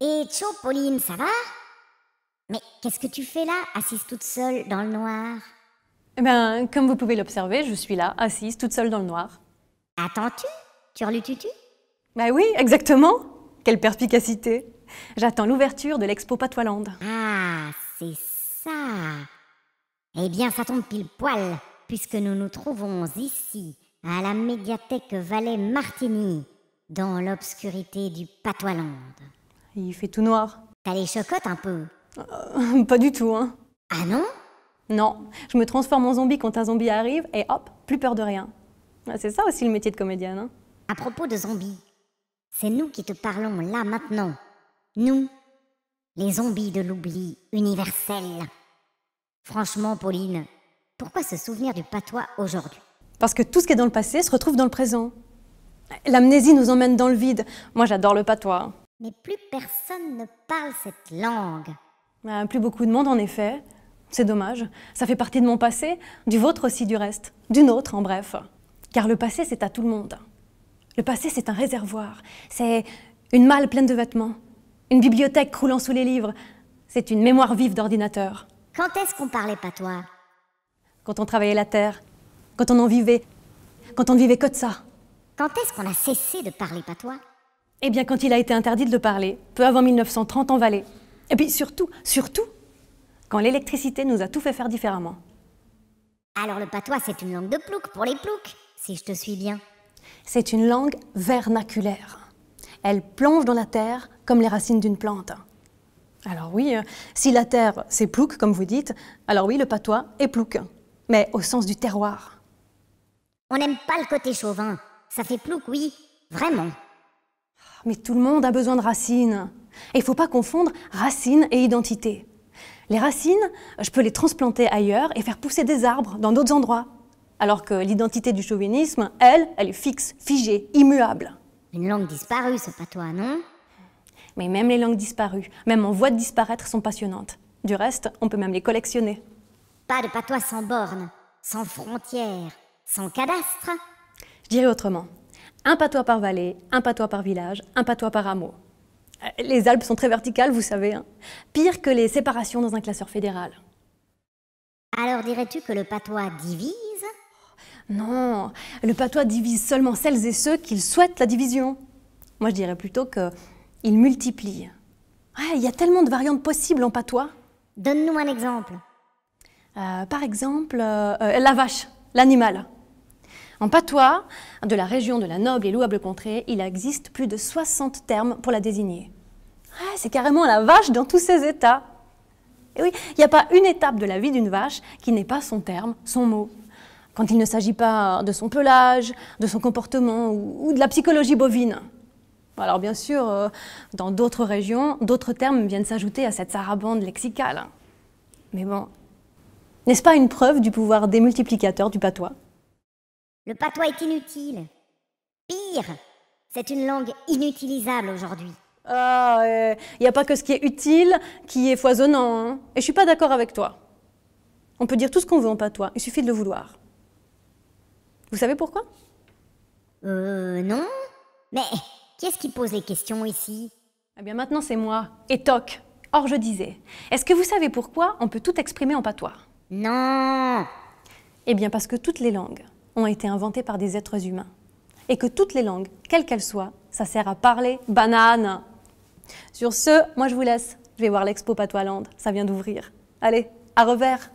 Et tcho, Pauline, ça va? Mais qu'est-ce que tu fais là, assise toute seule dans le noir? Eh bien, comme vous pouvez l'observer, je suis là, assise, toute seule dans le noir. Attends-tu? Turlututu? Bah oui, exactement. Quelle perspicacité. J'attends l'ouverture de l'expo Patoisland. Ah, c'est ça. Eh bien, ça tombe pile poil, puisque nous nous trouvons ici, à la médiathèque Valais-Martigny, dans l'obscurité du Patoisland. Il fait tout noir. T'as les chocottes un peu? Pas du tout, hein. Ah non? Non, je me transforme en zombie quand un zombie arrive et hop, plus peur de rien. C'est ça aussi le métier de comédienne, hein. À propos de zombies, c'est nous qui te parlons là maintenant. Nous, les zombies de l'oubli universel. Franchement, Pauline, pourquoi se souvenir du patois aujourd'hui? Parce que tout ce qui est dans le passé se retrouve dans le présent. L'amnésie nous emmène dans le vide. Moi, j'adore le patois. Mais plus personne ne parle cette langue. Plus beaucoup de monde, en effet. C'est dommage. Ça fait partie de mon passé, du vôtre aussi du reste, du nôtre en bref. Car le passé, c'est à tout le monde. Le passé, c'est un réservoir. C'est une malle pleine de vêtements. Une bibliothèque croulant sous les livres. C'est une mémoire vive d'ordinateur. Quand est-ce qu'on parlait patois? Quand on travaillait la terre, quand on en vivait, quand on ne vivait que de ça. Quand est-ce qu'on a cessé de parler patois? Eh bien, quand il a été interdit de le parler, peu avant 1930 en Valais. Et puis surtout, quand l'électricité nous a tout fait faire différemment. Alors le patois, c'est une langue de plouc pour les ploucs, si je te suis bien. C'est une langue vernaculaire. Elle plonge dans la terre comme les racines d'une plante. Alors oui, si la terre c'est plouc, comme vous dites, alors oui, le patois est plouc, mais au sens du terroir. On n'aime pas le côté chauvin. Ça fait plouc, oui, vraiment. Mais tout le monde a besoin de racines. Et il ne faut pas confondre racines et identité. Les racines, je peux les transplanter ailleurs et faire pousser des arbres dans d'autres endroits. Alors que l'identité du chauvinisme, elle est fixe, figée, immuable. Une langue disparue, ce patois, non? Mais même les langues disparues, même en voie de disparaître, sont passionnantes. Du reste, on peut même les collectionner. Pas de patois sans bornes, sans frontières, sans cadastre. Je dirais autrement. Un patois par vallée, un patois par village, un patois par hameau. Les Alpes sont très verticales, vous savez, hein. Pire que les séparations dans un classeur fédéral. Alors dirais-tu que le patois divise? Non, le patois divise seulement celles et ceux qui souhaitent la division. Moi, je dirais plutôt qu'il multiplie. Il y a tellement de variantes possibles en patois. Donne-nous un exemple. Par exemple, la vache, l'animal. En patois, de la région de la noble et louable contrée, il existe plus de 60 termes pour la désigner. C'est carrément la vache dans tous ses états. Et oui, il n'y a pas une étape de la vie d'une vache qui n'ait pas son terme, son mot. Quand il ne s'agit pas de son pelage, de son comportement ou de la psychologie bovine. Alors bien sûr, dans d'autres régions, d'autres termes viennent s'ajouter à cette sarabande lexicale. Mais bon, n'est-ce pas une preuve du pouvoir démultiplicateur du patois ? Le patois est inutile. Pire, c'est une langue inutilisable aujourd'hui. Il n'y a pas que ce qui est utile qui est foisonnant, hein. Et je suis pas d'accord avec toi. On peut dire tout ce qu'on veut en patois, il suffit de le vouloir. Vous savez pourquoi ? Non. Mais qui est-ce qui pose les questions ici? Eh bien maintenant c'est moi, et toc. Or je disais, est-ce que vous savez pourquoi on peut tout exprimer en patois ? Non. Eh bien parce que toutes les langues ont été inventées par des êtres humains. Et que toutes les langues, quelles qu'elles soient, ça sert à parler banane. Sur ce, moi je vous laisse. Je vais voir l'expo Patoisland, ça vient d'ouvrir. Allez, à revers.